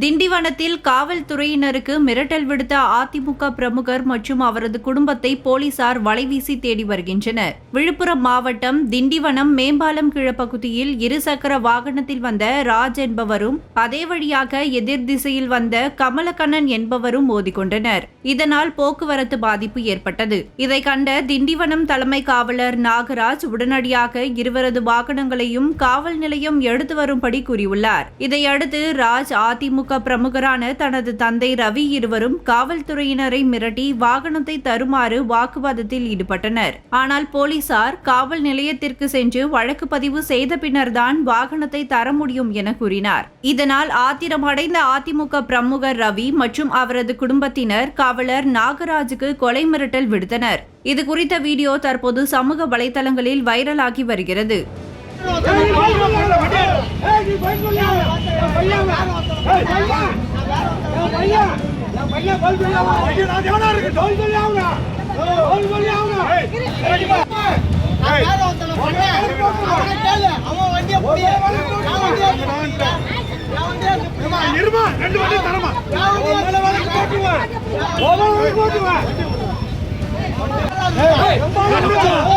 திண்டிவனத்தில் காவல்துறையினருக்கு மிரட்டல் விடுத்த அதிமுக பிரமுகர் மற்றும் அவரது குடும்பத்தை போலீசார் வலைவீசி தேடி வருகின்றனர். விழுப்புரம் மாவட்டம் திண்டிவனம் மேம்பாலம் கீழப்பகுதியில் இருசக்கர வாகனத்தில் வந்த ராஜ் என்பவரும் அதே வழியாக எதிர் திசையில் வந்த கமலக்கண்ணன் என்பவரும் மோதிக்கொண்டனர். இதனால் போக்குவரத்து பாதிப்பு ஏற்பட்டது. இதை கண்ட திண்டிவனம் தலைமை காவலர் நாகராஜ் உடனடியாக இருவரது வாகனங்களையும் காவல் நிலையம் எடுத்து வரும்படி கூறியுள்ளார். இதையடுத்து ராஜ் அதிமுக பிரமுகரான தனது தந்தை ரவி இருவரும் காவல்துறையினரை மிரட்டி வாகனத்தை தருமாறு வாக்குவாதத்தில் ஈடுபட்டனர். ஆனால் போலீசார் காவல் நிலையத்திற்கு சென்று வழக்கு பதிவு செய்த பின்னர்தான் வாகனத்தை தர முடியும் என கூறினார். இதனால் ஆத்திரமடைந்த அதிமுக பிரமுகர் ரவி மற்றும் அவரது குடும்பத்தினர் காவலர் நாகராஜுக்கு கொலை மிரட்டல் விடுத்தனர். இதுகுறித்த வீடியோ தற்போது சமூக வலைதளங்களில் வைரலாகி வருகிறது. Hey!